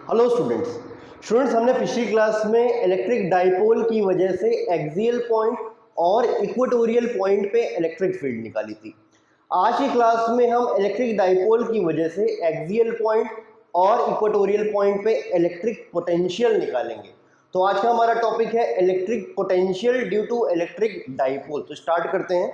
Hello students हमने पिछली class में इलेक्ट्रिक डाइपोल की वजह से एक्सियल पॉइंट और इक्वेटोरियल पॉइंट पे इलेक्ट्रिक फील्ड निकाली थी। आज की क्लास में हम इलेक्ट्रिक डाइपोल की वजह से एक्सियल पॉइंट और इक्वेटोरियल पॉइंट पे इलेक्ट्रिक पोटेंशियल निकालेंगे। तो आज का हमारा टॉपिक है electric potential due to electric dipole. तो स्टार्ट करते हैं।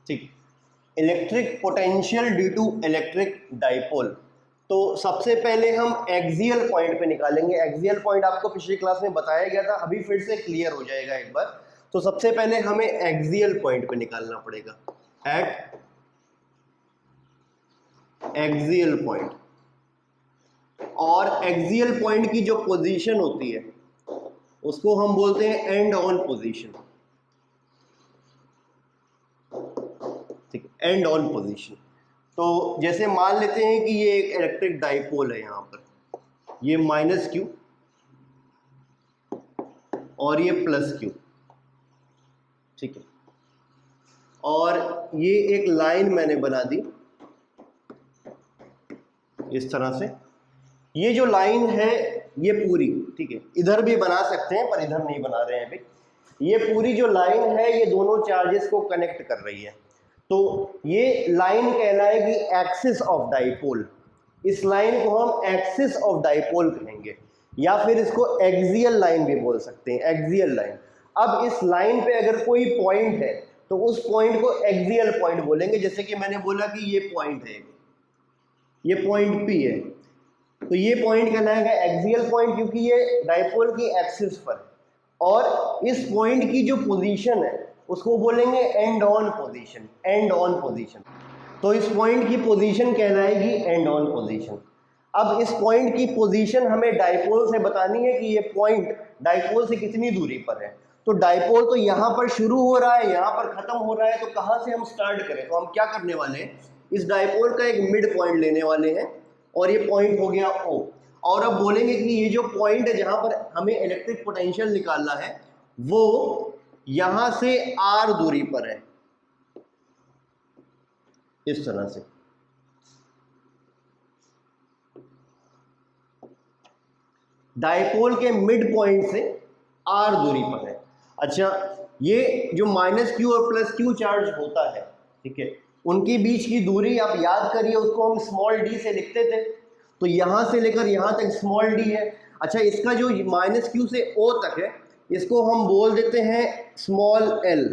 ठीक, electric potential due to electric dipole. तो सबसे पहले हम एक्सियल पॉइंट पे निकालेंगे। एक्सियल पॉइंट आपको पिछली क्लास में बताया गया था, अभी फिर से क्लियर हो जाएगा एक बार। तो सबसे पहले हमें एक्सियल पॉइंट पे निकालना पड़ेगा, एट एक्सियल पॉइंट। और एक्सियल पॉइंट की जो पोजीशन होती है उसको हम बोलते हैं एंड ऑन पोजीशन। ठीक, एंड ऑन पोजीशन। तो जैसे मान लेते हैं कि ये एक इलेक्ट्रिक डाइपोल है, यहां पर ये माइनस क्यू और ये प्लस क्यू, ठीक है। और ये एक लाइन मैंने बना दी इस तरह से। ये जो लाइन है ये पूरी, ठीक है, इधर भी बना सकते हैं पर इधर नहीं बना रहे हैं अभी। ये पूरी जो लाइन है ये दोनों चार्जेस को कनेक्ट कर रही है। तो ये लाइन कहलाएगी एक्सिस ऑफ डाइपोल। इस लाइन को हम एक्सिस ऑफ डाइपोल कहेंगे, या फिर इसको एक्सियल लाइन भी बोल सकते हैं, एक्सियल लाइन। अब इस लाइन पे अगर कोई पॉइंट है तो उस पॉइंट को एक्सियल पॉइंट बोलेंगे। जैसे कि मैंने बोला कि ये पॉइंट है, ये पॉइंट P है, तो ये पॉइंट कहलाएगा एक्सियल पॉइंट, क्योंकि ये डाइपोल की एक्सिस पर है। और इस पॉइंट की जो पोजीशन है उसको बोलेंगे and on position, and on position. तो इस पॉइंट की पोजीशन कहलाएगी एंड ऑन पोजीशन। अब इस पॉइंट की पोजीशन हमें डाइपोल से बतानी है कि ये पॉइंट डाइपोल से कितनी दूरी पर है। तो डाइपोल तो यहाँ पर शुरू हो रहा है, यहाँ पर खत्म हो रहा है, तो कहाँ से हम स्टार्ट करें? तो हम क्या करने वाले हैं, इस डाइपोल का एक मिड पॉइंट लेने वाले हैं और ये पॉइंट हो गया O। और अब बोलेंगे कि ये जो पॉइंट है जहाँ पर हमें इलेक्ट्रिक पोटेंशियल निकालना है वो यहां से R दूरी पर है, इस तरह से। डाइपोल के मिड पॉइंट से R दूरी पर है। अच्छा, ये जो माइनस क्यू और प्लस क्यू चार्ज होता है, ठीक है, उनके बीच की दूरी आप याद करिए, उसको हम स्मॉल d से लिखते थे। तो यहां से लेकर यहां तक स्मॉल d है। अच्छा, इसका जो माइनस क्यू से O तक है इसको हम बोल देते हैं स्मॉल l,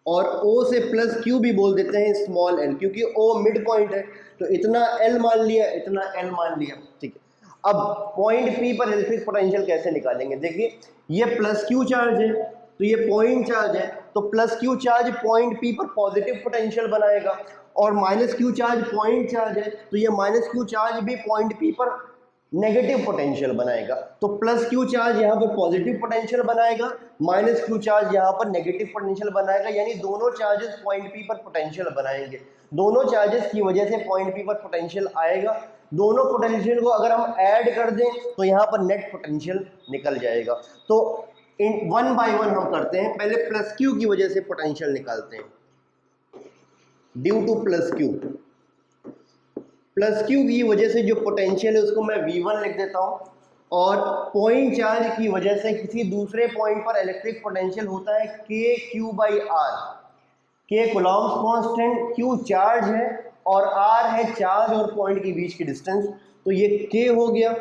और O से प्लस Q भी बोल देते हैं स्मॉल l, क्योंकि O मिड पॉइंट है। तो इतना L मान लिया, इतना L मान लिया, ठीक है। अब पॉइंट P पर इलेक्ट्रिक पोटेंशियल कैसे निकालेंगे? देखिए, ये प्लस Q चार्ज है तो ये पॉइंट चार्ज है, तो plus Q charge point P पर पॉजिटिव पोटेंशियल बनाएगा, और minus Q charge point charge है तो ये माइनस Q चार्ज भी पॉइंट P पर नेगेटिव पोटेंशियल बनाएगा। तो प्लस Q चार्ज यहाँ पर पॉजिटिव पोटेंशियल बनाएगा, माइनस Q चार्ज यहाँ पर नेगेटिव पोटेंशियल बनाएगा, यानी दोनों चार्जेस पॉइंट P पर पोटेंशियल बनाएंगे। दोनों चार्जेस की वजह से पॉइंट P पर पोटेंशियल आएगा। दोनों पोटेंशियल को अगर हम ऐड कर दें तो यहाँ पर नेट पोटेंशियल निकल जाएगा। तो वन बाय वन हम करते हैं। पहले प्लस Q की वजह से पोटेंशियल निकालते हैं, due two plus Q। Plus Q की वजह से जो पोटेंशियल है उसको मैं V1 लिख देता हूँ, और पॉइंट चार्ज की वजह से किसी दूसरे पॉइंट पर इलेक्ट्रिक पोटेंशियल होता है KQ/R। K Coulomb's constant, Q charge है और R है चार्ज और पॉइंट के बीच की डिस्टेंस। तो ये K हो गया।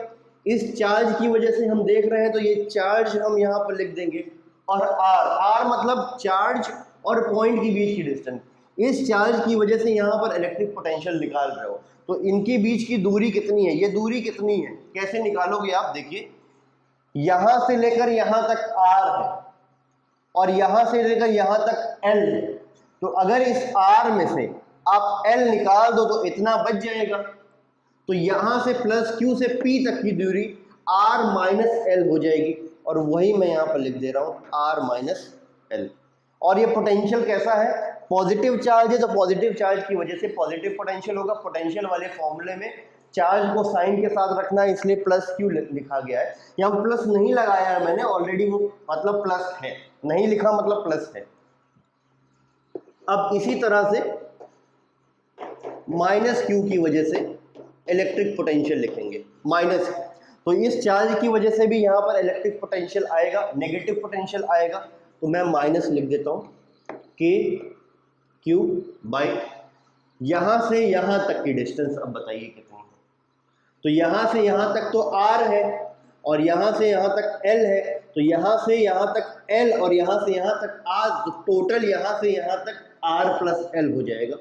इस चार्ज की वजह से हम देख रहे हैं तो ये चार्ज हम यहाँ पर लिख देंगे, और R मतलब चार्ज और पॉइंट के बीच की डिस्टेंस। इस चार्ज की वजह से यहाँ पर इलेक्ट्रिक पोटेंशियल निकाल रहे हो, तो इनके बीच की दूरी कितनी है? ये दूरी कितनी है, कैसे निकालोगे आप? देखिए, यहां से लेकर यहां तक R है और यहां से लेकर यहां तक L है। तो अगर इस R में से आप L निकाल दो तो इतना बच जाएगा। तो यहां से प्लस Q से P तक की दूरी R माइनस L हो जाएगी, और वही मैं यहाँ पर लिख दे रहा हूँ R माइनस L। और ये पोटेंशियल कैसा है, पॉजिटिव चार्ज है, तो पॉजिटिव चार्ज की वजह से पॉजिटिव पोटेंशियल होगा। पोटेंशियल वाले फॉर्मूले में चार्ज को साइन के साथ रखना है, इसलिए प्लस क्यू लिखा गया है। यहाँ प्लस नहीं लगाया है मैंने, ऑलरेडी वो मतलब प्लस है, नहीं लिखा मतलब प्लस है। अब इसी तरह से माइनस क्यू की वजह से इलेक्ट्रिक पोटेंशियल लिखेंगे माइनस, तो इस चार्ज की वजह से भी यहाँ पर इलेक्ट्रिक पोटेंशियल आएगा, नेगेटिव पोटेंशियल आएगा, तो मैं माइनस लिख देता हूँ के क्यू बाई यहाँ से यहाँ तक की डिस्टेंस। अब बताइए कितनी है, तो यहाँ से यहाँ तक तो r है और यहाँ से यहाँ तक l है, तो यहाँ से यहाँ तक l और यहाँ से यहाँ तक r, तो टोटल यहाँ से यहाँ तक r प्लस l हो जाएगा।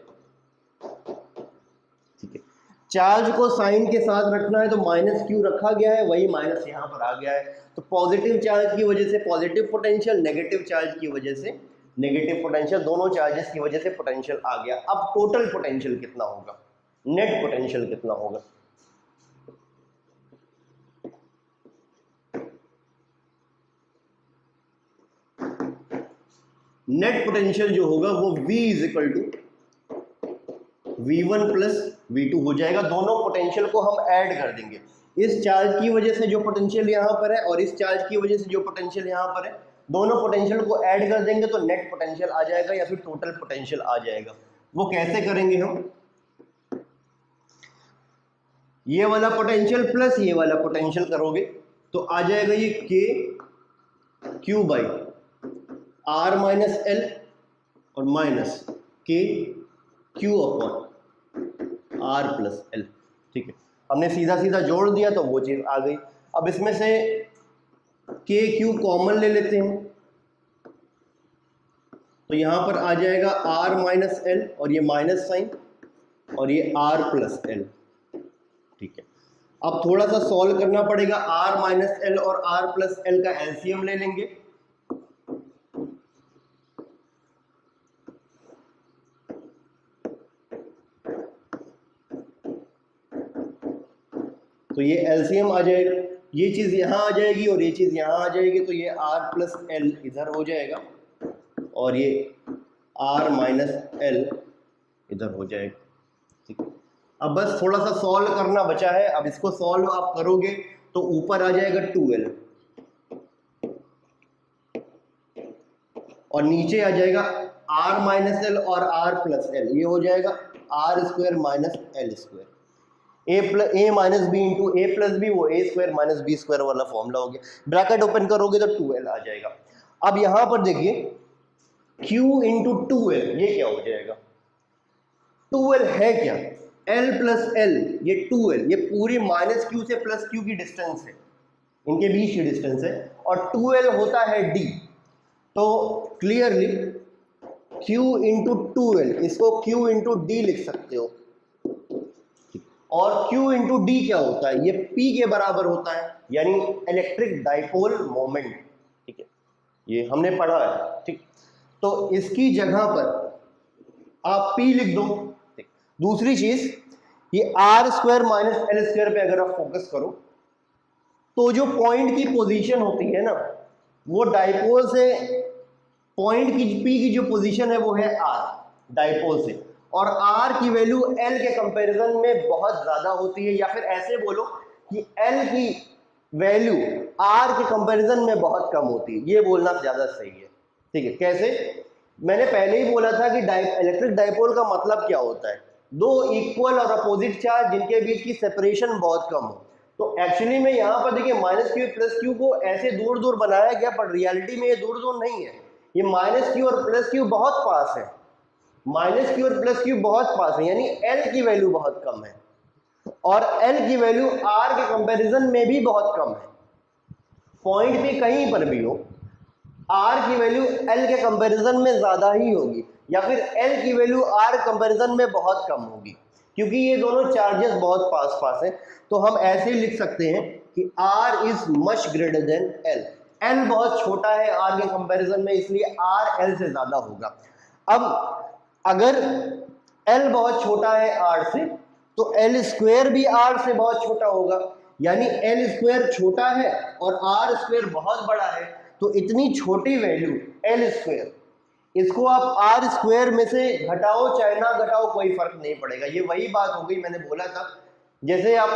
ठीक है, चार्ज को साइन के साथ रखना है, तो माइनस क्यू रखा गया है, वही माइनस यहाँ पर आ गया है। तो पॉजिटिव चार्ज की वजह से पॉजिटिव पोटेंशियल, नेगेटिव चार्ज की वजह से नेगेटिव पोटेंशियल, दोनों चार्जेस की वजह से पोटेंशियल आ गया। अब टोटल पोटेंशियल कितना होगा, नेट पोटेंशियल कितना होगा, नेट पोटेंशियल जो होगा वो V is equal to V1 plus V2 हो जाएगा। दोनों पोटेंशियल को हम ऐड कर देंगे, इस चार्ज की वजह से जो पोटेंशियल यहाँ पर है और इस चार्ज की वजह से जो पोटेंशियल यहाँ पर है, दोनों पोटेंशियल को ऐड कर देंगे तो नेट पोटेंशियल आ जाएगा या फिर टोटल पोटेंशियल आ जाएगा। वो कैसे करेंगे हम, ये वाला पोटेंशियल प्लस ये वाला पोटेंशियल करोगे तो आ जाएगा ये K Q by R minus L और माइनस K Q upon R plus L. ठीक है, हमने सीधा सीधा जोड़ दिया तो वो चीज आ गई। अब इसमें से के क्यू कॉमन ले लेते हैं, तो यहां पर आ जाएगा आर माइनस एल और ये माइनस साइन और ये आर प्लस एल। ठीक है, अब थोड़ा सा सॉल्व करना पड़ेगा, आर माइनस एल और आर प्लस एल का एलसीएम ले लेंगे। तो ये एलसीएम आ जाएगा, ये चीज यहां आ जाएगी और ये चीज यहां आ जाएगी, तो ये आर प्लस एल इधर हो जाएगा और ये आर माइनस एल इधर हो जाएगा। ठीक है, अब बस थोड़ा सा सॉल्व करना बचा है। अब इसको सॉल्व आप करोगे तो ऊपर आ जाएगा 2l और नीचे आ जाएगा r माइनस एल और r प्लस एल, ये हो जाएगा R square minus L square, A minus B into A plus B, वो A square minus B square वाला फॉर्मूला हो गया। ब्रैकेट ओपन करोगे तो 2l आ जाएगा। अब यहां पर देखिए q इंटू 2l, ये क्या हो जाएगा, 2l है क्या, l प्लस l, ये 2l, ये पूरी माइनस q से प्लस q की डिस्टेंस है, इनके बीच की डिस्टेंस है, और 2l होता है d, तो क्लियरली q इंटू 2l, इसको q इंटू d लिख सकते हो। और Q इंटू डी क्या होता है, ये P के बराबर होता है, यानी इलेक्ट्रिक डाइपोल मोमेंट। ठीक है, ये हमने पढ़ा है। ठीक, तो इसकी जगह पर आप P लिख दो। दूसरी चीज, ये R square minus L square पे अगर आप फोकस करो तो जो पॉइंट की पोजीशन होती है ना, वो डाइपोल से पॉइंट की P की जो पोजीशन है वो है R डाइपोल से, और R की वैल्यू L के कंपैरिजन में बहुत ज्यादा होती है, या फिर ऐसे बोलो कि L की वैल्यू R के कंपैरिजन में बहुत कम होती है, ये बोलना ज्यादा सही है। ठीक है, कैसे, मैंने पहले ही बोला था कि इलेक्ट्रिक डाइपोल का मतलब क्या होता है, दो इक्वल और अपोजिट चार्ज जिनके बीच की सेपरेशन बहुत कम हो। तो एक्चुअली में यहाँ पर देखिए माइनस क्यू प्लस क्यू को ऐसे दूर दूर बनाया गया, पर रियलिटी में ये दूर दूर नहीं है, ये माइनस क्यू और प्लस क्यू बहुत पास है, माइनस क्यू और प्लस क्यू बहुत पास है, यानी L की वैल्यू बहुत कम है और L की वैल्यू R के कंपैरिजन में भी बहुत कम है। पॉइंट पे कहीं पर भी हो, R की वैल्यू L के कंपैरिजन में ज्यादा ही होगी, या फिर L की वैल्यू R कंपैरिजन में बहुत कम होगी, क्योंकि ये दोनों चार्जेस बहुत पास पास हैं। तो हम ऐसे ही लिख सकते हैं कि R is much greater than L, L बहुत छोटा है R के कंपैरिजन में, इसलिए R L से ज्यादा होगा। अब अगर L बहुत छोटा है R से, तो L स्क्वायर भी R से बहुत छोटा होगा, यानी L स्क्वायर छोटा है और R स्क्वायर बहुत बड़ा है, तो इतनी छोटी वैल्यू L स्क्वायर इसको आप आर स्क्वायर में से घटाओ चाहे ना घटाओ कोई फर्क नहीं पड़ेगा। ये वही बात हो गई, मैंने बोला था जैसे आप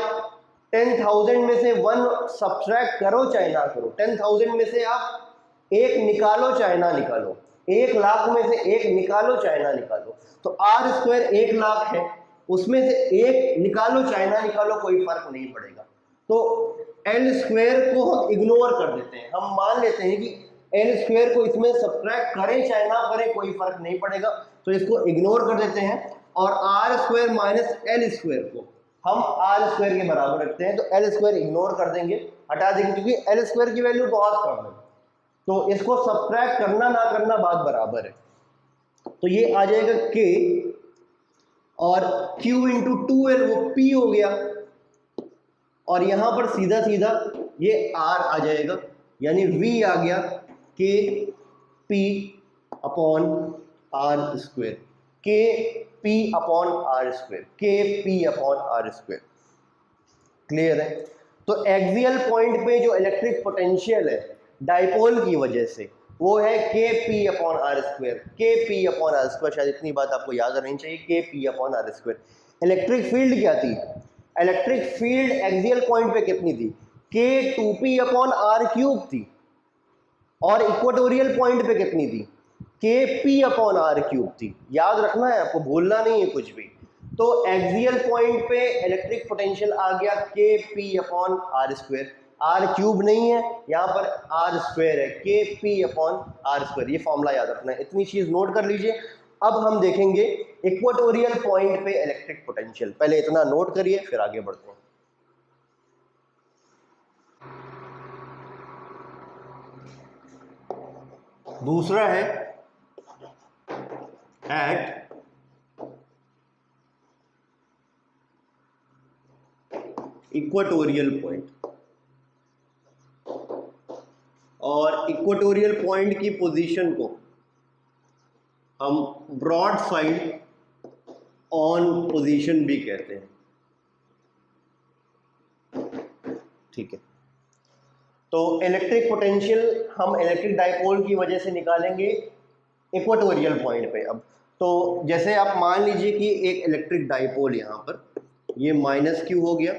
10,000 में से 1 सब्ट्रैक्ट करो चाहे ना करो, 10,000 में से आप 1 निकालो चाहे ना निकालो, 1 लाख में से 1 निकालो चाहे ना निकालो, तो आर स्क्वायर 1 लाख है, उसमें से 1 निकालो चाहे ना निकालो कोई फर्क नहीं पड़ेगा। तो एल स्क्वायर को हम इग्नोर कर देते हैं, हम मान लेते हैं कि एल स्क्वायर को इसमें सब्ट्रैक्ट करें चाहे ना करें कोई फर्क नहीं पड़ेगा, तो इसको इग्नोर कर देते हैं और R square minus L square को हम आर स्क्वायर के बराबर रखते हैं। तो एल स्क्वायर इग्नोर कर देंगे, हटा देंगे, क्योंकि एल स्क्वायर की वैल्यू बहुत कम है, तो इसको सब्ट्रैक्ट करना ना करना बात बराबर है। तो ये आ जाएगा k और q इंटू 2l वो p हो गया, और यहां पर सीधा सीधा ये r आ जाएगा, यानी v आ गया k p upon R square, k p upon R square, k p upon R square. Clear है? तो एक्सियल पॉइंट पे जो इलेक्ट्रिक पोटेंशियल है डाइपोल की वजह से वो है K P upon R square, K P upon R square. शायद इतनी बात आपको याद रहनी चाहिए, K P upon R square. Electric field क्या थी? इलेक्ट्रिक फील्ड एक्सियल पॉइंट पे कितनी थी? के 2p अपॉन आर क्यूब थी, और इक्वेटोरियल पॉइंट पे कितनी थी? के पी अपॉन आर क्यूब थी। याद रखना है आपको, भूलना नहीं है कुछ भी। तो एक्सियल पॉइंट पे इलेक्ट्रिक पोटेंशियल आ गया K P upon R square, R cube नहीं है यहाँ पर, आर स्क्वायर है, K P upon R square. ये फॉर्मूला याद रखना है, इतनी चीज नोट कर लीजिए। अब हम देखेंगे इक्वेटोरियल पॉइंट पे इलेक्ट्रिक पोटेंशियल। पहले इतना नोट करिए फिर आगे बढ़ते हैं। दूसरा है एट इक्वेटोरियल पॉइंट, और इक्वेटोरियल पॉइंट की पोजीशन को हम ब्रॉड साइड ऑन पोजीशन भी कहते हैं। ठीक है, तो इलेक्ट्रिक पोटेंशियल हम इलेक्ट्रिक डाइपोल की वजह से निकालेंगे इक्वेटोरियल पॉइंट पे। अब तो जैसे आप मान लीजिए कि एक इलेक्ट्रिक डाइपोल यहाँ पर, ये माइनस क्यू हो गया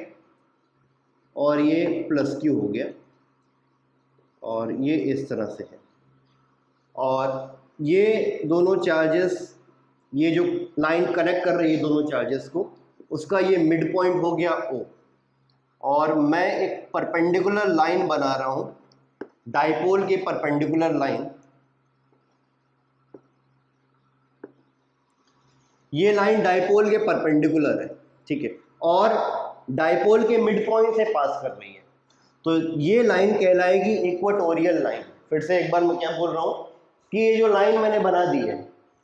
और ये प्लस क्यू हो गया, और ये इस तरह से है, और ये दोनों चार्जेस, ये जो लाइन कनेक्ट कर रही है दोनों चार्जेस को, उसका ये मिड पॉइंट हो गया O, और मैं एक परपेंडिकुलर लाइन बना रहा हूं, डाइपोल के परपेंडिकुलर लाइन। ये लाइन डाइपोल के परपेंडिकुलर है, ठीक है, और डाइपोल के मिड पॉइंट से पास कर रही है, तो ये लाइन कहलाएगी इक्वेटोरियल लाइन। फिर से एक बार मैं क्या बोल रहा हूं कि ये जो लाइन मैंने बना दी है,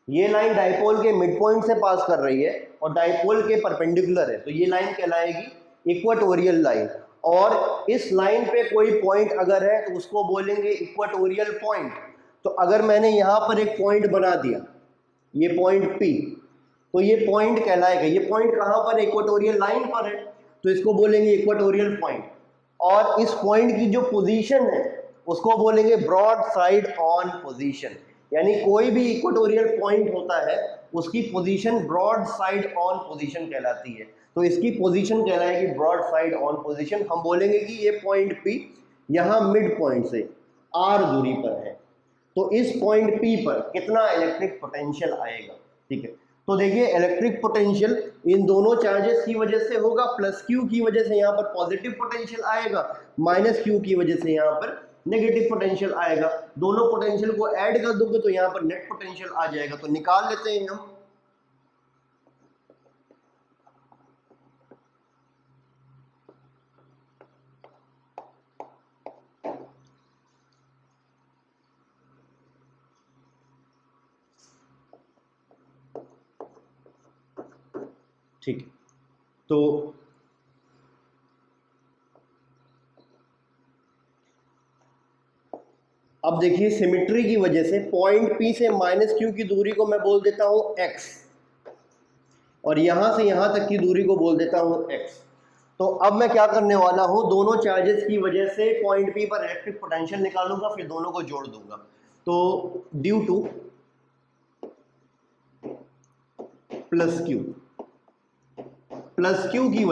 ये लाइन डाइपोल के मिड पॉइंट से पास कर रही है और डाइपोल के परपेंडिकुलर है, तो ये लाइन कहलाएगी इक्वेटोरियल लाइन। और इस लाइन पे कोई पॉइंट अगर है तो उसको बोलेंगे इक्वेटोरियल पॉइंट। तो अगर मैंने यहाँ पर एक पॉइंट बना दिया, ये पॉइंट P, तो ये पॉइंट कहलाएगा, ये पॉइंट कहाँ पर? इक्वेटोरियल लाइन पर है, तो इसको बोलेंगे इक्वेटोरियल पॉइंट। और इस पॉइंट की जो पोजीशन है उसको बोलेंगे ब्रॉड साइड ऑन पोजीशन, यानी कोई भी इक्वेटोरियल पॉइंट होता है उसकी position broad side on position कहलाती है। तो इसकी पोजीशन कहलाएगी ब्रॉड साइड ऑन पोजीशन। हम बोलेंगे कि ये पॉइंट P यहाँ मिड पॉइंट से R दूरी पर है, तो इस पॉइंट P पर कितना इलेक्ट्रिक पोटेंशियल आएगा? ठीक है, तो देखिए इलेक्ट्रिक पोटेंशियल इन दोनों चार्जेस की वजह से होगा, प्लस क्यू की वजह से यहाँ पर पॉजिटिव पोटेंशियल आएगा, माइनस क्यू की वजह से यहाँ पर नेगेटिव पोटेंशियल आएगा। दोनों पोटेंशियल को ऐड कर दोगे तो यहाँ पर नेट पोटेंशियल आ जाएगा। तो निकाल लेते हैं हम। ठीक है, तो अब देखिए सिमेट्री की वजह से पॉइंट P से माइनस क्यू की दूरी को मैं बोल देता हूं x, और यहां से यहां तक की दूरी को बोल देता हूं x। तो अब मैं क्या करने वाला हूं, दोनों चार्जेस की वजह से पॉइंट P पर इलेक्ट्रिक पोटेंशियल निकालूंगा, फिर दोनों को जोड़ दूंगा। तो ड्यू टू प्लस क्यू की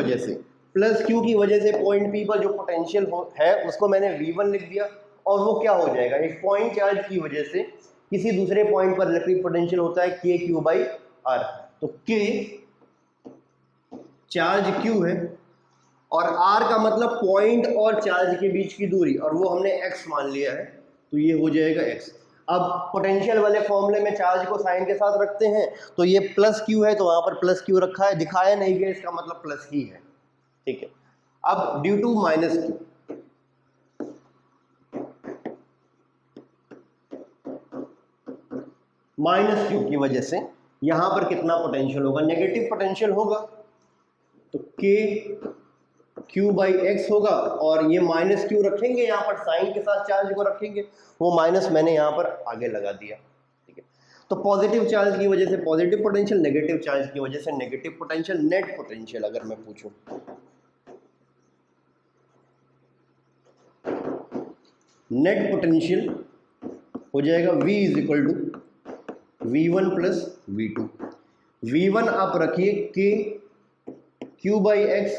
वजह से पॉइंट पी पर जो पोटेंशियल है उसको मैंने V1 लिख दिया, और वो क्या हो जाएगा, एक पॉइंट चार्ज की वजह से किसी दूसरे पॉइंट पर इलेक्ट्रिक पोटेंशियल होता है KQ/R। तो K चार्ज Q है और R का मतलब पॉइंट और चार्ज के बीच की दूरी, और वो हमने x मान लिया है, तो ये हो जाएगा x। अब पोटेंशियल वाले फॉर्मूले में चार्ज को साइन के साथ रखते हैं, तो ये प्लस क्यू है तो वहां पर प्लस क्यू रखा है, दिखाया नहीं गया, इसका मतलब प्लस ही है, ठीक है। अब ड्यू टू माइनस क्यू की वजह से यहां पर कितना पोटेंशियल होगा, नेगेटिव पोटेंशियल होगा, तो KQ/X होगा, और ये माइनस क्यू रखेंगे यहाँ पर, साइन के साथ चार्ज को रखेंगे, वो माइनस मैंने यहाँ पर आगे लगा दिया, ठीक है। तो पॉजिटिव चार्ज की वजह से पॉजिटिव पोटेंशियल, नेगेटिव चार्ज की वजह से नेगेटिव पोटेंशियल। नेट पोटेंशियल अगर मैं पूछूं, नेट पोटेंशियल हो जाएगा V = V1 + V2। V1 आप रखिए KQ/X,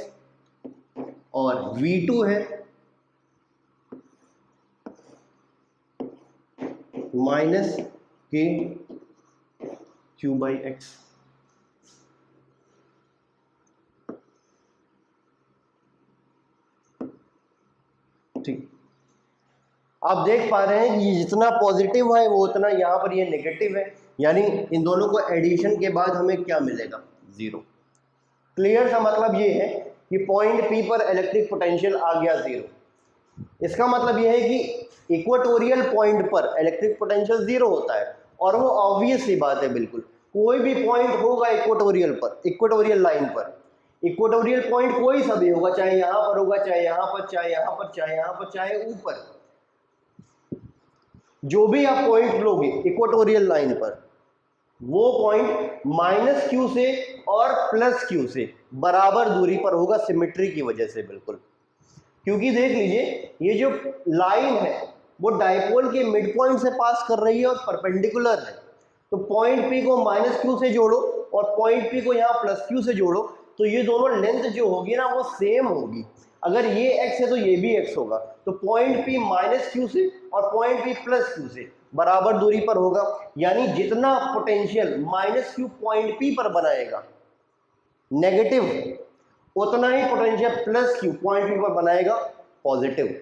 और V2 है -KQ/X। ठीक, आप देख पा रहे हैं कि जितना पॉजिटिव है वो उतना यहाँ पर ये नेगेटिव है, यानी इन दोनों को एडिशन के बाद हमें क्या मिलेगा, 0। क्लियर सा मतलब ये है कि पॉइंट P पर इलेक्ट्रिक पोटेंशियल आ गया 0। इसका मतलब ये है कि इक्वेटोरियल पॉइंट पर इलेक्ट्रिक पोटेंशियल 0 होता है, और वो ऑब्वियस सी बात है, बिल्कुल कोई भी पॉइंट होगा इक्वेटोरियल पर, इक्वेटोरियल लाइन पर, इक्वेटोरियल पॉइंट कोई सा भी होगा, चाहे यहाँ पर होगा, चाहे यहाँ पर, चाहे यहाँ पर, चाहे यहाँ पर, चाहे ऊपर, जो भी आप पॉइंट लोगे इक्वेटोरियल लाइन पर, वो पॉइंट -Q से और +Q से बराबर दूरी पर होगा, सिमेट्री की वजह से, बिल्कुल। क्योंकि देख लीजिए ये जो लाइन है वो डायपोल के मिड पॉइंट से पास कर रही है और परपेंडिकुलर है, तो पॉइंट P को -Q से जोड़ो और पॉइंट P को यहाँ +Q से जोड़ो, तो ये दोनों लेंथ जो होगी ना वो सेम होगी। अगर ये x है तो ये भी x होगा, तो पॉइंट P -Q से और पॉइंट P +Q से बराबर दूरी पर होगा, यानी जितना पोटेंशियल -Q पॉइंट P पर बनाएगा नेगेटिव, उतना ही पोटेंशियल +Q पॉइंट P पर बनाएगा पॉजिटिव।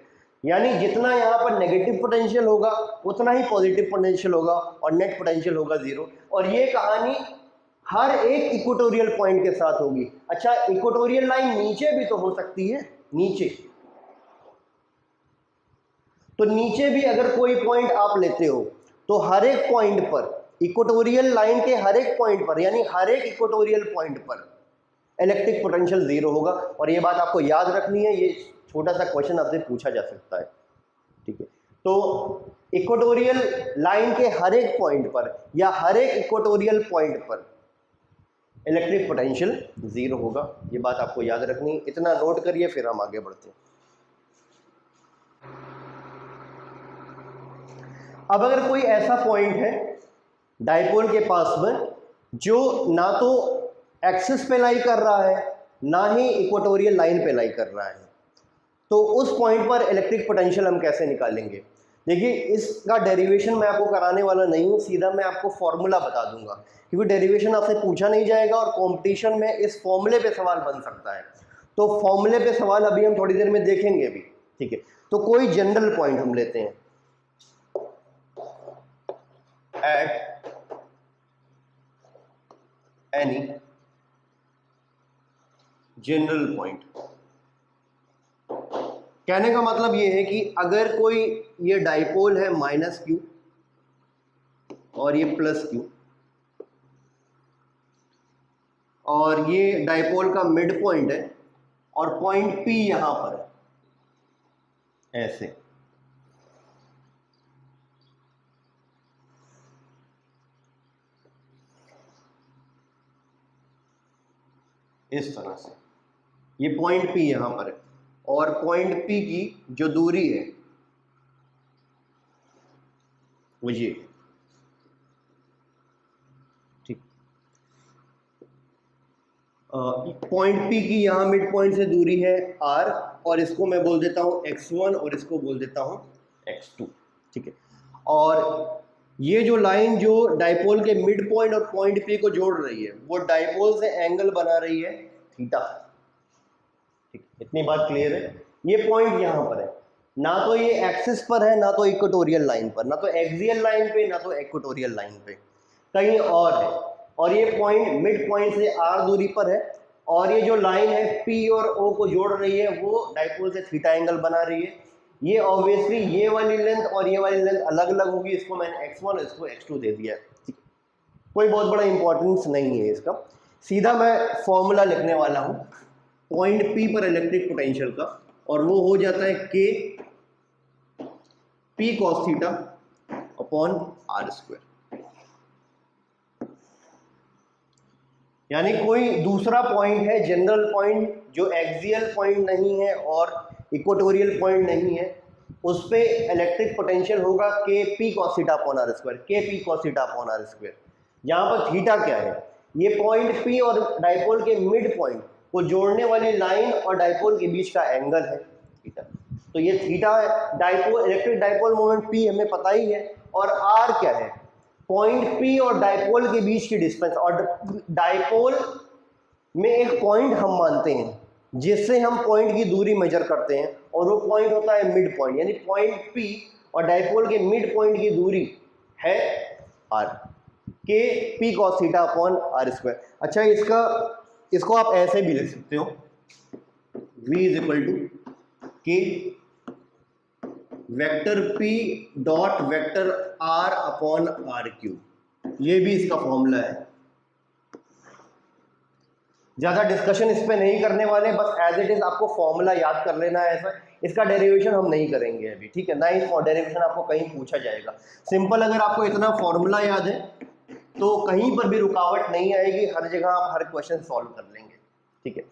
यानी जितना यहाँ पर नेगेटिव पोटेंशियल होगा उतना ही पॉजिटिव पोटेंशियल होगा, और नेट पोटेंशियल होगा 0। और ये कहानी हर एक इक्वेटोरियल पॉइंट के साथ होगी। अच्छा, इक्वेटोरियल लाइन नीचे भी तो हो सकती है, नीचे, तो नीचे भी अगर कोई पॉइंट आप लेते हो तो हर एक पॉइंट पर, इक्वेटोरियल लाइन के हर एक पॉइंट पर, यानी हर एक इक्वेटोरियल पॉइंट पर इलेक्ट्रिक पोटेंशियल 0 होगा। और ये बात आपको याद रखनी है, ये छोटा सा क्वेश्चन आपसे पूछा जा सकता है, ठीक है। तो इक्वेटोरियल लाइन के हर एक पॉइंट पर या हर एक इक्वेटोरियल पॉइंट पर इलेक्ट्रिक पोटेंशियल 0 होगा, ये बात आपको याद रखनी है। इतना नोट करिए, फिर हम आगे बढ़ते हैं। अब अगर कोई ऐसा पॉइंट है डायपोल के पास में जो ना तो एक्सिस पे लाई कर रहा है ना ही इक्वेटोरियल लाइन पे लाई कर रहा है, तो उस पॉइंट पर इलेक्ट्रिक पोटेंशियल हम कैसे निकालेंगे। देखिए, इसका डेरिवेशन मैं आपको कराने वाला नहीं हूँ, सीधा मैं आपको फॉर्मूला बता दूंगा, क्योंकि डेरिवेशन आपसे पूछा नहीं जाएगा और कंपटीशन में इस फॉर्मूले पे सवाल बन सकता है। तो फॉर्मूले पे सवाल अभी हम थोड़ी देर में देखेंगे भी, ठीक है। तो कोई जनरल पॉइंट हम लेते हैं, एट एनी जनरल पॉइंट। कहने का मतलब ये है कि अगर कोई ये डाइपोल है -Q और ये +Q, और ये डाइपोल का मिड पॉइंट है और पॉइंट P यहां पर है, ऐसे, इस तरह से, ये पॉइंट P यहां पर है और पॉइंट P की जो दूरी है वो ये, ठीक। पॉइंट P की यहाँ मिड पॉइंट से दूरी है R, और इसको मैं बोल देता हूँ x1 और इसको बोल देता हूँ x2, ठीक है। और ये जो लाइन जो डाइपोल के मिड पॉइंट और पॉइंट P को जोड़ रही है वो डाइपोल से एंगल बना रही है थीटा, ठीक, इतनी बात क्लियर है। ये पॉइंट यहाँ पर है, ना तो ये एक्सिस पर है ना तो इक्वेटोरियल लाइन पर, ना तो एक्सियल लाइन पे ना तो इक्वेटोरियल लाइन पे, कहीं और है। और ये पॉइंट मिड पॉइंट से r दूरी पर है, और ये जो लाइन है P और O को जोड़ रही है वो डाइपोल से थीटा एंगल बना रही है। ये ऑब्वियसली ये वाली लेंथ और ये वाली लेंथ अलग अलग होगी, इसको मैंने x1 इसको x2 दे दिया है, कोई बहुत बड़ा इंपॉर्टेंस नहीं है इसका। सीधा मैं फॉर्मूला लिखने वाला हूँ पॉइंट P पर इलेक्ट्रिक पोटेंशियल का, और वो हो जाता है K P cos theta upon R square. यानी कोई दूसरा पॉइंट है जनरल पॉइंट जो एक्सियल पॉइंट नहीं है और इक्वेटोरियल पॉइंट नहीं है, उस पे इलेक्ट्रिक पोटेंशियल होगा K P cos theta upon R square, K P cos theta upon R square. यहाँ पर थीटा क्या है, ये पॉइंट P और डाइपोल के मिड पॉइंट को जोड़ने वाली लाइन और डाइपोल के बीच का एंगल है थीटा, तो ये थीटा है। Dipole electric dipole moment P हमें पता ही है, और R क्या है, पॉइंट P और डाइपोल के बीच की डिस्टेंस। और डाइपोल में एक पॉइंट हम मानते हैं जिससे हम पॉइंट की दूरी मेजर करते हैं, और वो पॉइंट होता है मिड पॉइंट, यानी पॉइंट P और डाइपोल के मिड पॉइंट की दूरी है R, K P cos theta upon R square. अच्छा, इसको आप ऐसे भी लिख सकते हो, V is equal to K vector P dot vector R upon R cube, ये भी इसका फॉर्मूला है। ज़्यादा डिस्कशन इस पे नहीं करने वाले, बस एज इट इज आपको फॉर्मूला याद कर लेना है ऐसा। इसका डेरिवेशन हम नहीं करेंगे अभी, ठीक है ना, इस डेरिवेशन आपको कहीं पूछा जाएगा। सिंपल अगर आपको इतना फॉर्मूला याद है तो कहीं पर भी रुकावट नहीं आएगी, हर जगह आप हर क्वेश्चन सॉल्व कर लेंगे, ठीक है।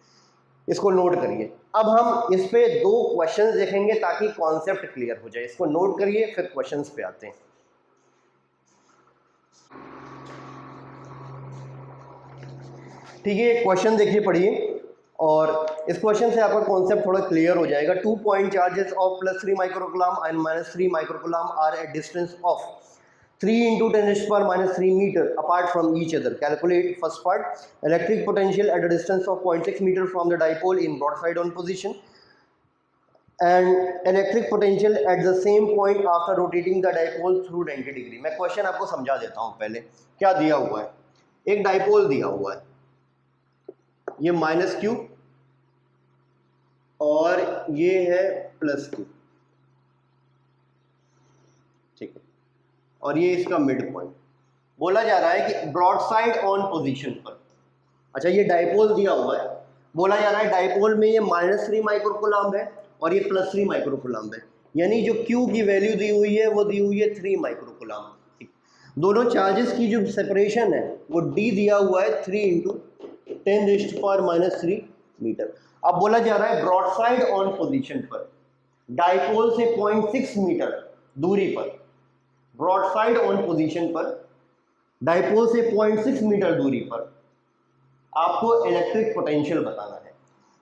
इसको नोट करिए। अब हम इस पे 2 क्वेश्चंस देखेंगे ताकि कॉन्सेप्ट क्लियर हो जाए। इसको नोट करिए, फिर क्वेश्चंस पे आते हैं। ठीक है, क्वेश्चन देखिए, पढ़िए, और इस क्वेश्चन से आपका कॉन्सेप्ट थोड़ा क्लियर हो जाएगा। 2 point charges of +3 microcoulomb and -3 microcoulomb are at distance of 3 × 10⁻³ meter apart from each other. Calculate first part, electric potential at a distance of 0.6 meter from the dipole in broadside on position, and electric potential at the same point after rotating the dipole through 90 degree. मैं question आपको समझा देता हूँ पहले। क्या दिया हुआ है, एक डाइपोल दिया हुआ है, ये -q और ये है +q, ठीक है, और ये इसका मिड पॉइंट। बोला जा रहा है कि ब्रॉड साइड ऑन पोजीशन पर, अच्छा ये डाइपोल दिया हुआ है, बोला जा रहा है डाइपोल में ये -3 माइक्रोकूलम है और ये +3 माइक्रोकूलम है, यानी जो Q की वैल्यू दी हुई है वो दी हुई है 3 माइक्रोकूलम। दोनों चार्जेस की जो सेपरेशन है वो D दिया हुआ है 3 × 10⁻³ मीटर। अब बोला जा रहा है ब्रॉड साइड ऑन पोजीशन पर, डाइपोल से 0.6 मीटर दूरी पर, ब्रॉड साइड ऑन पोजीशन पर डाइपोल से 0.6 मीटर दूरी पर आपको इलेक्ट्रिक पोटेंशियल बताना है।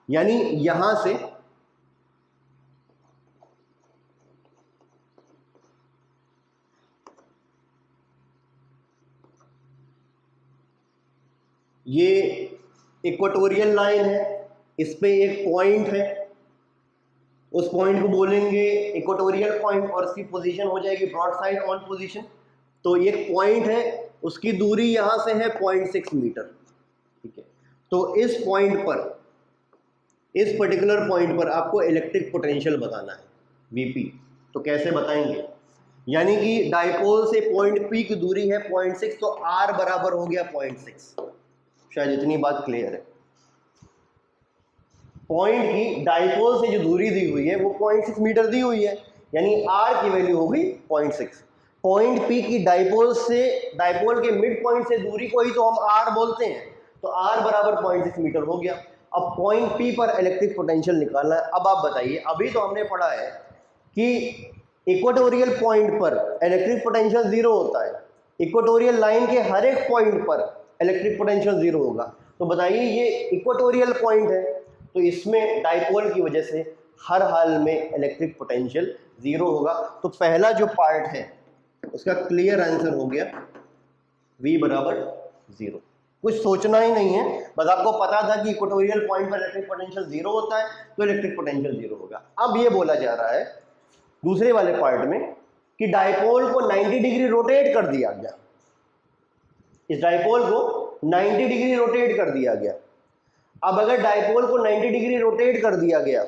यानी यहां से ये इक्वेटोरियल लाइन है, इस पे एक पॉइंट है, उस पॉइंट को बोलेंगे इक्वेटोरियल पॉइंट और इसकी पोजीशन हो जाएगी ब्रॉड साइड ऑन पोजीशन। तो ये पॉइंट है, उसकी दूरी यहाँ से है 0.6 मीटर, ठीक है। तो इस पॉइंट पर, इस पर्टिकुलर पॉइंट पर आपको इलेक्ट्रिक पोटेंशियल बताना है Vp। तो कैसे बताएंगे, यानी कि डाइपोल से पॉइंट P की दूरी है 0.6, तो R बराबर हो गया 0.6। शायद इतनी बात क्लियर है। पॉइंट की डाइपोल से जो दूरी दी हुई है वो 0.6 मीटर दी हुई है, यानी R की वैल्यू होगी 0.6। पॉइंट P की डाइपोल के मिड पॉइंट से दूरी को ही तो हम R बोलते हैं, तो R बराबर 0.6 मीटर हो गया। अब पॉइंट P पर इलेक्ट्रिक पोटेंशियल निकालना है। अब आप बताइए, अभी तो हमने पढ़ा है कि इक्वेटोरियल पॉइंट पर इलेक्ट्रिक पोटेंशियल 0 होता है, इक्वेटोरियल लाइन के हर एक पॉइंट पर इलेक्ट्रिक पोटेंशियल 0 होगा। तो बताइए ये इक्वेटोरियल पॉइंट है, तो इसमें डाइपोल की वजह से हर हाल में इलेक्ट्रिक पोटेंशियल जीरो होगा। तो पहला जो पार्ट है उसका क्लियर आंसर हो गया V बराबर जीरो। कुछ सोचना ही नहीं है, बस आपको पता था कि इक्वेटोरियल पॉइंट पर इलेक्ट्रिक पोटेंशियल जीरो होता है तो इलेक्ट्रिक पोटेंशियल जीरो होगा। अब ये बोला जा रहा है दूसरे वाले पार्ट में कि डाइपोल को 90 डिग्री रोटेट कर दिया गया, इस डाइपोल को 90 डिग्री रोटेट कर दिया गया। अब अगर डाइपोल को 90 डिग्री रोटेट कर दिया गया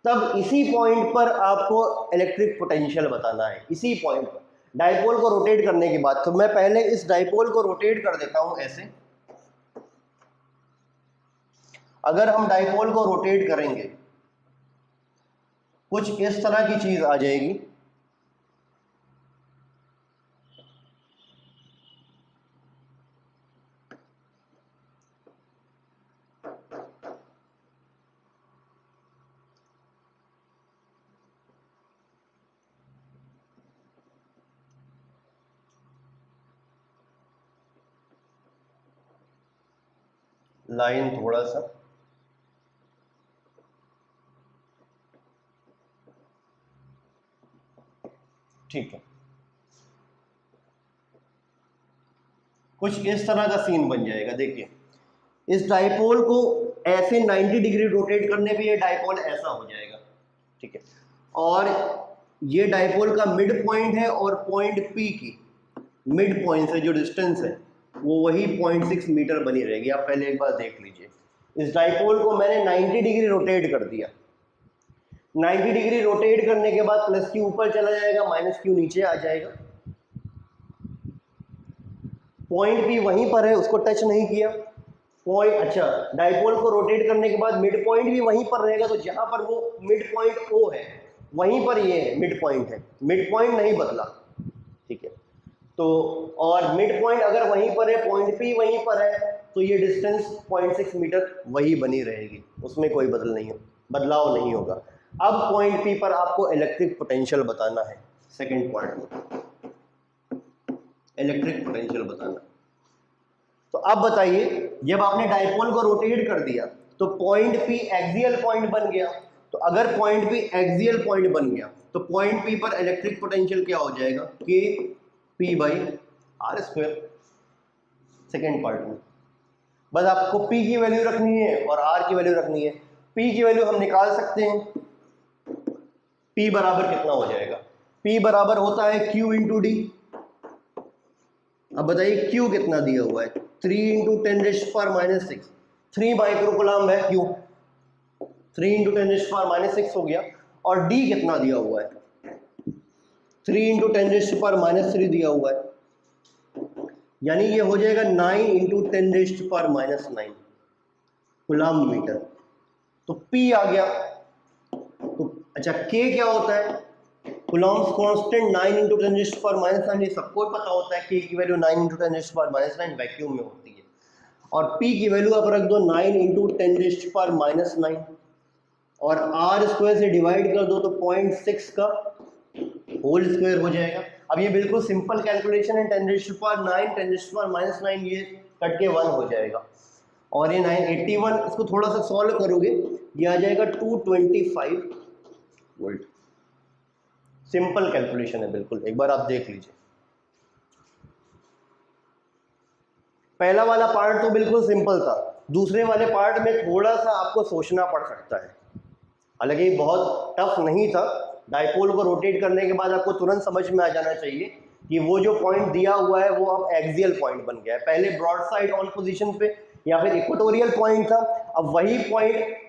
तब इसी पॉइंट पर आपको इलेक्ट्रिक पोटेंशियल बताना है, इसी पॉइंट पर डाइपोल को रोटेट करने के बाद। तो मैं पहले इस डाइपोल को रोटेट कर देता हूं ऐसे। अगर हम डाइपोल को रोटेट करेंगे कुछ इस तरह की चीज आ जाएगी, लाइन थोड़ा सा ठीक है, कुछ इस तरह का सीन बन जाएगा। देखिए इस डाइपोल को ऐसे 90 डिग्री रोटेट करने पे ये डाइपोल ऐसा हो जाएगा, ठीक है। और ये डाइपोल का मिड पॉइंट है और पॉइंट P की मिड पॉइंट से जो डिस्टेंस है वो वही 0.6 मीटर बनी रहेगी। आप पहले एक बार देख लीजिए, इस डाइपोल को मैंने 90 डिग्री रोटेट कर दिया। 90 डिग्री रोटेट करने के बाद प्लस Q ऊपर चला जाएगा, माइनस Q नीचे आ जाएगा। पॉइंट P वहीं पर है, उसको टच नहीं किया। पॉइंट अच्छा, डाइपोल को रोटेट करने के बाद मिड पॉइंट भी वहीं पर रहेगा, तो जहां पर वो मिड पॉइंट O है वहीं पर ये है मिड पॉइंट है, मिड पॉइंट नहीं बदला, ठीक है। तो और मिड पॉइंट अगर वहीं पर है, पॉइंट P वहीं पर है, तो ये डिस्टेंस 0.6 मीटर वही बनी रहेगी, उसमें कोई बदलाव नहीं होगा। अब पॉइंट P पर आपको इलेक्ट्रिक पोटेंशियल बताना है, सेकंड पॉइंट में इलेक्ट्रिक पोटेंशियल बताना। तो अब बताइए, जब आपने डाइपोल को रोटेट कर दिया तो पॉइंट P एक्सियल पॉइंट बन गया। तो अगर पॉइंट P एक्सियल पॉइंट बन गया तो पॉइंट P पर इलेक्ट्रिक पोटेंशियल क्या हो जाएगा, K/r²। सेकेंड पार्ट में बस आपको P की वैल्यू रखनी है और R की वैल्यू रखनी है। P की वैल्यू हम निकाल सकते हैं, P बराबर कितना हो जाएगा, P बराबर होता है Q इंटू डी। अब बताइए Q कितना दिया हुआ है, 3 × 10⁻⁻⁶, 3 माइक्रोकूलम्ब है Q, 3 × 10⁻⁻⁶ हो गया। और D कितना दिया हुआ है, 3 × 10⁻³ दिया हुआ है, यानी ये हो जाएगा 9 × 10⁻⁹ कूलम्ब मीटर। तो P आ गया। तो अच्छा K क्या होता है, कूलम्ब्स कांस्टेंट 9 × 10⁻⁹, ये सबको पता होता है। K की वैल्यू 9 × 10⁻⁹ वैक्यूम में होती है। और P की वैल्यू आप रख दो 9 × 10⁻⁹ और r² से डिवाइड कर दो तो 0.6 का होल स्क्वायर हो जाएगा। अब ये बिल्कुल सिंपल कैलकुलेशन है, 10⁻⁹ 10⁻⁹ ये कट के 1 हो जाएगा। और ये 981, इसको थोड़ा सा सॉल्व करोगे ये आ जाएगा 225 वोल्ट। सिंपल कैलकुलेशन है बिल्कुल, एक बार आप देख लीजिए। पहला वाला पार्ट तो बिल्कुल सिंपल था, दूसरे वाले पार्ट में थोड़ा सा आपको सोचना पड़ सकता है, हालांकि बहुत टफ नहीं था। डाइपोल को रोटेट करने के बाद आपको तुरंत समझ में आ जाना चाहिए कि वो जो पॉइंट दिया हुआ है वो अब एक्सियल पॉइंट बन गया है। पहले ब्रॉड साइड ऑन पोजीशन पे या फिर इक्वेटोरियल पॉइंट था, अब वही पॉइंट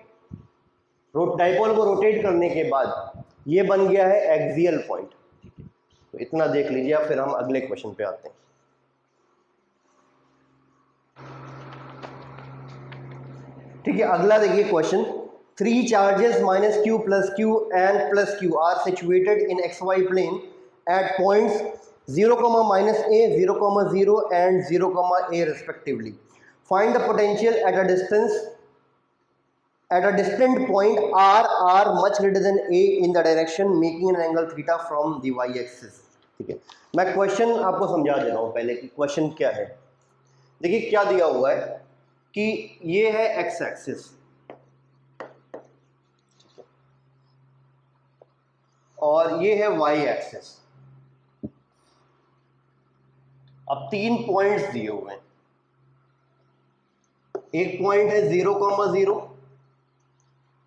डाइपोल को रोटेट करने के बाद ये बन गया है एक्सियल पॉइंट। ठीक है, तो इतना देख लीजिए आप, फिर हम अगले क्वेश्चन पे आते हैं। ठीक है, अगला देखिए question, 3 charges -q + q and + q are situated in xy plane at points 0, -a, 0, 0 and 0, a respectively. Find the potential at a distant point r much greater than a in the direction making an angle theta from the y-axis. ठीक है, मैं question आपको समझा दे रहा हूँ पहले कि question क्या है। देखिए क्या दिया हुआ है कि ये है एक्स एक्सिस और ये है वाई एक्सिस। अब 3 पॉइंट्स दिए हुए हैं, एक पॉइंट है 0,0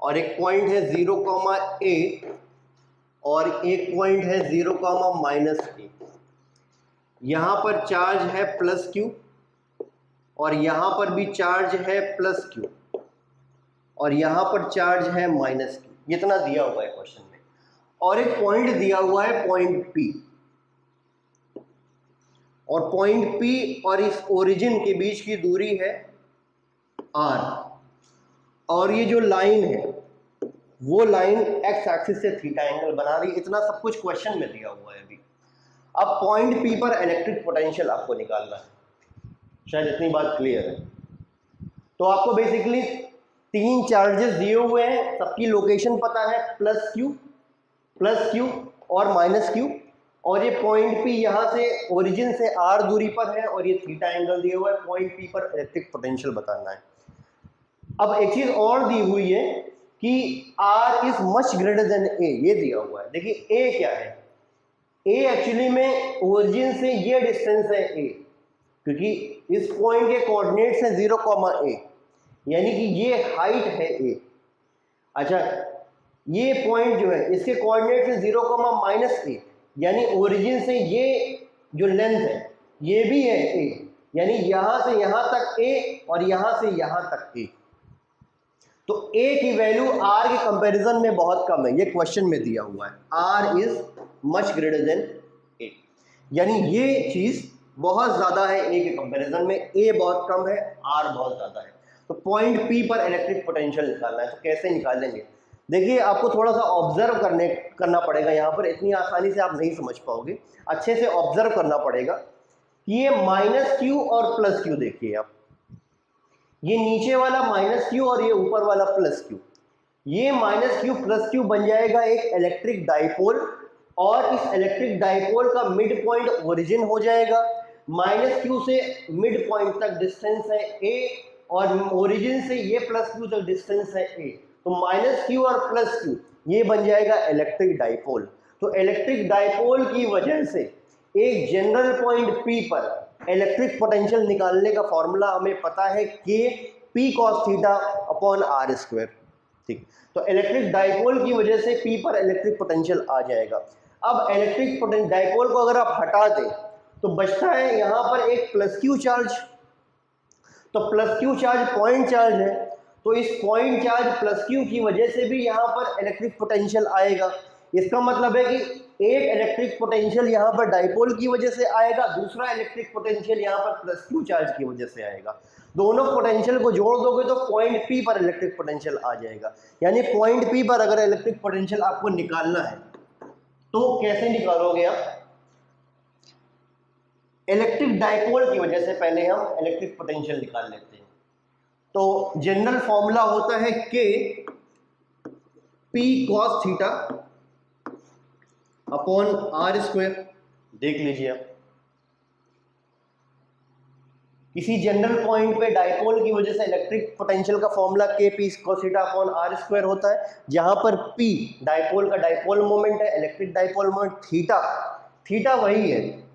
और एक पॉइंट है 0,a और एक पॉइंट है 0,-a। यहां पर चार्ज है प्लस q और यहां पर भी चार्ज है प्लस q और यहां पर चार्ज है माइनस q। इतना दिया हुआ है क्वेश्चन में। और एक पॉइंट दिया हुआ है पॉइंट P, और पॉइंट P और इस ओरिजिन के बीच की दूरी है r, और ये जो लाइन है वो लाइन x एक्सिस से थीटा एंगल बना रही है। इतना सब कुछ क्वेश्चन में दिया हुआ है अभी। अब पॉइंट P पर इलेक्ट्रिक पोटेंशियल आपको निकालना है, शायद इतनी बात क्लियर है। तो आपको बेसिकली 3 चार्जेस दिए हुए हैं, सबकी लोकेशन पता है, प्लस q और माइनस q, और ये पॉइंट P यहाँ से ओरिजिन से r दूरी पर है और ये थीटा एंगल दिया हुआ है। पॉइंट P पर इलेक्ट्रिक पोटेंशियल बताना है। अब एक चीज और दी हुई है कि r is much greater than a, ये दिया हुआ है। देखिए a क्या है, a एक्चुअली में ओरिजिन से ये डिस्टेंस है a, क्योंकि इस पॉइंट के कोऑर्डिनेट्स है 0,a, यानी कि ये हाइट है a। अच्छा, ये पॉइंट जो है इसके कोऑर्डिनेट्स है 0,-a, यानी ओरिजिन से ये जो लेंथ है ये भी है a, यानी यहां से यहां तक a और यहां से यहां तक a। तो a की वैल्यू r के कंपैरिजन में बहुत कम है, ये क्वेश्चन में दिया हुआ है। r is much greater than a, यानी ये चीज बहुत ज्यादा है a के कंपैरिजन में। a बहुत कम है, r बहुत ज्यादा है। तो पॉइंट P पर इलेक्ट्रिक पोटेंशियल निकालना है। तो कैसे निकालेंगे, देखिए आपको थोड़ा सा ऑब्जर्व करना पड़ेगा। यहाँ पर इतनी आसानी से आप नहीं समझ पाओगे, अच्छे से ऑब्जर्व करना पड़ेगा कि ये माइनस q और प्लस q, देखिए आप, ये नीचे वाला माइनस q और ये ऊपर वाला प्लस q, ये माइनस q प्लस q बन जाएगा एक इलेक्ट्रिक डाइपोल, और इस इलेक्ट्रिक डाइपोल का मिड पॉइंट ओरिजिन हो जाएगा। माइनस q से मिड पॉइंट तक डिस्टेंस है a और ओरिजिन से ये प्लस q तक डिस्टेंस है a, तो माइनस q और प्लस q ये बन जाएगा इलेक्ट्रिक डाइपोल। तो इलेक्ट्रिक डाइपोल की वजह से एक जनरल पॉइंट P पर इलेक्ट्रिक पोटेंशियल निकालने का फॉर्मूला हमें पता है कि P cos theta upon r square. ठीक, तो इलेक्ट्रिक डाइपोल की वजह से P पर इलेक्ट्रिक पोटेंशियल आ जाएगा। अब इलेक्ट्रिक डाइपोल को अगर आप हटा दें तो बचता है यहाँ पर एक प्लस q चार्ज। तो plus q charge point charge है, तो इस पॉइंट चार्ज प्लस q की वजह से भी यहाँ पर इलेक्ट्रिक पोटेंशियल आएगा। इसका मतलब है कि एक इलेक्ट्रिक पोटेंशियल यहाँ पर डाइपोल की वजह से आएगा, दूसरा इलेक्ट्रिक पोटेंशियल यहाँ पर प्लस q चार्ज की वजह से आएगा। दोनों पोटेंशियल को जोड़ दोगे तो पॉइंट P पर इलेक्ट्रिक पोटेंशियल आ जाएगा। यानी पॉइंट P पर अगर इलेक्ट्रिक पोटेंशियल आपको निकालना है तो कैसे निकालोगे आप, इलेक्ट्रिक डाइपोल की वजह से पहले हम इलेक्ट्रिक पोटेंशियल निकाल लेते हैं। तो जनरल फॉर्मूला होता है कि P cos theta upon r square. देख लीजिए आप, किसी जनरल पॉइंट पे डाइपोल की वजह से इलेक्ट्रिक पोटेंशियल का formula K P cos theta upon r square होता है, जहां पर P डाइपोल का डाइपोल मोमेंट है, इलेक्ट्रिक डाइपोल मोमेंट थीटा वही है,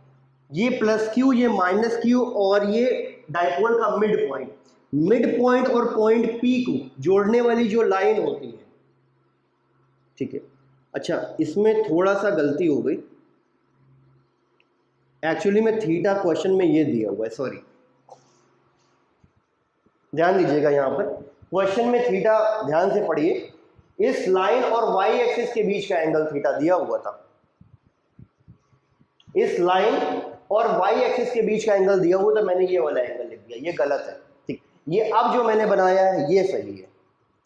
ये प्लस q ये माइनस q और ये डाइपोल का मिड पॉइंट और पॉइंट P को जोड़ने वाली जो लाइन होती है। ठीक है, अच्छा इसमें थोड़ा सा गलती हो गई, एक्चुअली में थीटा क्वेश्चन में ये दिया हुआ है, सॉरी, ध्यान दीजिएगा। यहाँ पर क्वेश्चन में थीटा ध्यान से पढ़िए, इस लाइन और y एक्सिस के बीच का एंगल थीटा दिया हुआ था, इस लाइन और y एक्सिस के बीच का एंगल दिया हुआ था, मैंने ये वाला एंगल लिख दिया, ये गलत है। ठीक, ये अब जो मैंने बनाया है ये सही है।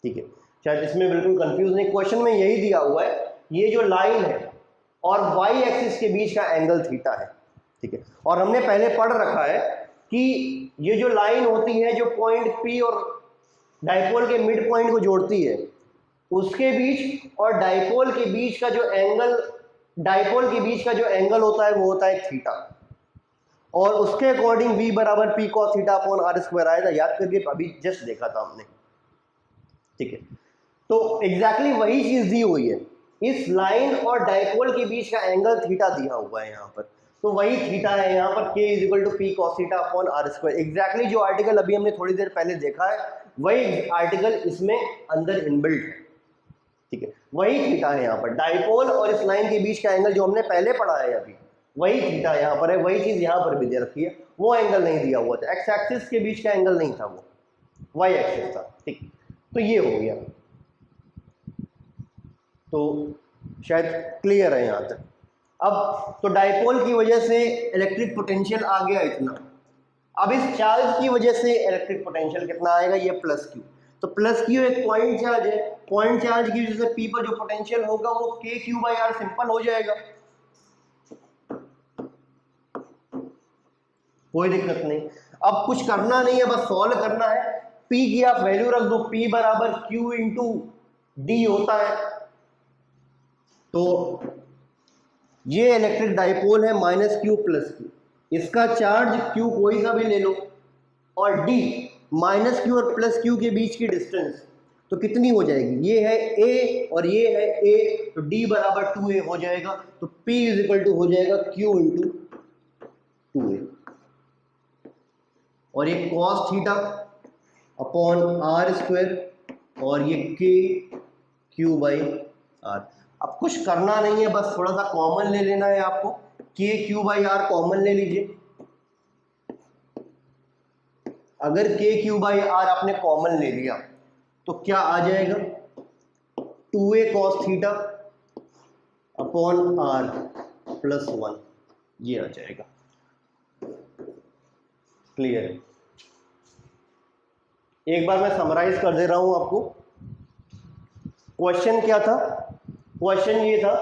ठीक है, शायद इसमें बिल्कुल कंफ्यूज नहीं, क्वेश्चन में यही दिया हुआ है, ये जो लाइन है और y एक्सिस के बीच का एंगल थीटा है। ठीक है, और हमने पहले पढ़ रखा है कि ये जो लाइन होती है जो पॉइंट P और डाइपोल के मिड पॉइंट को जोड़ती है, उसके बीच और डाइपोल के बीच का जो एंगल होता है वो होता है थीटा। और उसके अकॉर्डिंग v बराबर p cos theta upon r square आया था, याद करके अभी जस्ट देखा था हमने, ठीक है। तो एग्जैक्टली वही चीज दी हुई है, इस लाइन और डायपोल के बीच का एंगल थीटा दिया हुआ है यहाँ पर, तो वही थीटा है यहाँ पर, k is equal to P cos theta upon R square. Exactly जो आर्टिकल अभी हमने थोड़ी देर पहले देखा है वही आर्टिकल इसमें अंदर इनबिल्ट है, ठीक है। वही थीटा है यहाँ पर, डायपोल और इस लाइन के बीच का एंगल जो हमने पहले पढ़ा है अभी, वही थीटा यहाँ पर है, वही चीज यहाँ पर भी दे रखी है। वो एंगल नहीं दिया हुआ था, एक्स एक्सिस के बीच का एंगल नहीं था, वो वाई एक्सिस था, ठीक। तो ये हो गया, तो शायद क्लियर है यहाँ तक। अब तो डायपोल की वजह से इलेक्ट्रिक पोटेंशियल आ गया इतना, अब इस चार्ज की वजह से इलेक्ट्रिक पोटेंशियल कितना आएगा, ये प्लस क्यू। तो प्लस क्यू एक पॉइंट चार्ज है, पॉइंट चार्ज की वजह से पी पर जो पोटेंशियल होगा वो के क्यू बाई आर सिंपल हो जाएगा, कोई दिक्कत नहीं। अब कुछ करना नहीं है, बस सॉल्व करना है। P की आप वैल्यू रख दो, P बराबर Q इंटू डी होता है। तो ये इलेक्ट्रिक डाइपोल है माइनस क्यू प्लस क्यू, इसका चार्ज Q कोई सा भी ले लो, और D माइनस क्यू और प्लस क्यू के बीच की डिस्टेंस तो कितनी हो जाएगी, ये है A और ये है A, तो D बराबर 2A हो जाएगा। तो P इज इक्वल टू हो जाएगा Q इंटू 2A, और ये cos theta upon R square और ये के क्यू बाई आर। अब कुछ करना नहीं है, बस थोड़ा सा कॉमन ले लेना है आपको, के क्यू बाई आर कॉमन ले लीजिए। अगर के क्यू बाई आर आपने कॉमन ले लिया तो क्या आ जाएगा, 2a cos theta upon R plus 1, ये आ जाएगा। क्लियर है? एक बार मैं समराइज कर दे रहा हूं आपको। क्वेश्चन क्या था? क्वेश्चन ये था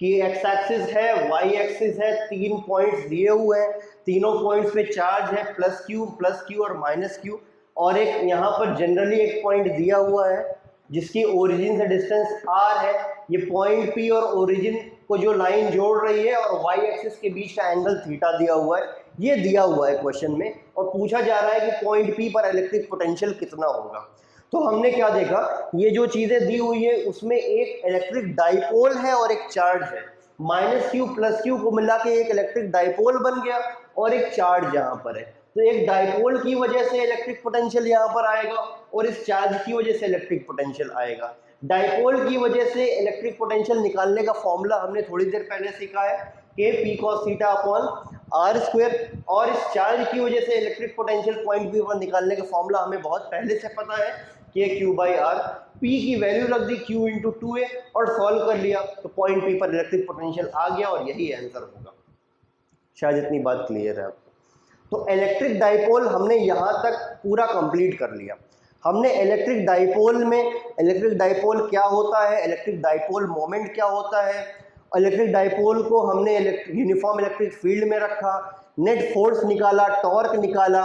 कि एक्स एक्सिस है, वाई एक्सिस है, 3 पॉइंट्स दिए हुए हैं, तीनों पॉइंट्स पे चार्ज है प्लस क्यू और माइनस क्यू, और एक यहाँ पर जनरली एक पॉइंट दिया हुआ है जिसकी ओरिजिन से डिस्टेंस r है। ये पॉइंट P और ओरिजिन को जो लाइन जोड़ रही है और y एक्सिस के बीच का एंगल थीटा दिया हुआ है, ये दिया हुआ है क्वेश्चन में, और पूछा जा रहा है कि पॉइंट P पर इलेक्ट्रिक पोटेंशियल कितना होगा। तो हमने क्या देखा, ये जो चीजें दी हुई है उसमें एक इलेक्ट्रिक डाइपोल है और एक चार्ज है, माइनस क्यू प्लस क्यू को मिला के एक इलेक्ट्रिक डाइपोल बन गया और एक चार्ज यहाँ पर है। तो एक डाइपोल की वजह से इलेक्ट्रिक पोटेंशियल यहाँ पर आएगा और इस चार्ज की वजह से इलेक्ट्रिक पोटेंशियल आएगा। डाइपोल की वजह से इलेक्ट्रिक पोटेंशियल निकालने का फॉर्मूला हमने थोड़ी देर पहले सीखा है, K P cos theta upon R square, और इस चार्ज की वजह से इलेक्ट्रिक पोटेंशियल पॉइंट पी पर निकालने का फॉर्मूला हमें बहुत पहले से पता है, के क्यू बाई आर। पी की वैल्यू रख दी क्यू इंटू 2a और सॉल्व कर लिया, तो पॉइंट पी पर इलेक्ट्रिक पोटेंशियल आ गया और यही आंसर होगा। शायद इतनी बात क्लियर है आपको। तो इलेक्ट्रिक डाइपोल हमने यहाँ तक पूरा कंप्लीट कर लिया। हमने इलेक्ट्रिक डाइपोल में इलेक्ट्रिक डाइपोल क्या होता है, इलेक्ट्रिक डाइपोल मोमेंट क्या होता है, इलेक्ट्रिक डाइपोल को हमने यूनिफॉर्म इलेक्ट्रिक फील्ड में रखा, नेट फोर्स निकाला, टॉर्क निकाला,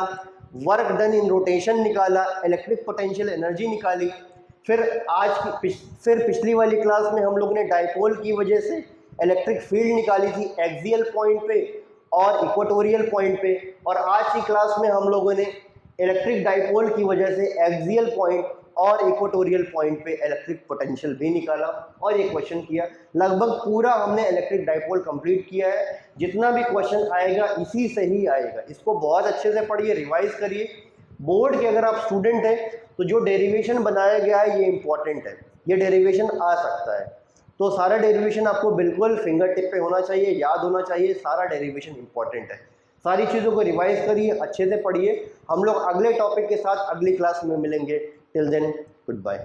वर्क डन इन रोटेशन निकाला, इलेक्ट्रिक पोटेंशियल एनर्जी निकाली। फिर पिछली वाली क्लास में हम लोग ने डाइपोल की वजह से इलेक्ट्रिक फील्ड निकाली थी एक्सियल पॉइंट पे और इक्वेटोरियल पॉइंट पे, और आज की क्लास में हम लोगों ने इलेक्ट्रिक डाइपोल की वजह से एक्सियल पॉइंट और इक्वेटोरियल पॉइंट पे इलेक्ट्रिक पोटेंशियल भी निकाला और ये क्वेश्चन किया। लगभग पूरा हमने इलेक्ट्रिक डाइपोल कंप्लीट किया है। जितना भी क्वेश्चन आएगा इसी से ही आएगा, इसको बहुत अच्छे से पढ़िए, रिवाइज करिए। बोर्ड के अगर आप स्टूडेंट हैं तो जो डेरिवेशन बनाया गया है ये इंपॉर्टेंट है, ये डेरिवेशन आ सकता है, तो सारा डेरिवेशन आपको बिल्कुल फिंगर टिप पे होना चाहिए, याद होना चाहिए, सारा डेरिवेशन इंपॉर्टेंट है। सारी चीज़ों को रिवाइज करिए, अच्छे से पढ़िए। हम लोग अगले टॉपिक के साथ अगली क्लास में मिलेंगे। Till then, good bye.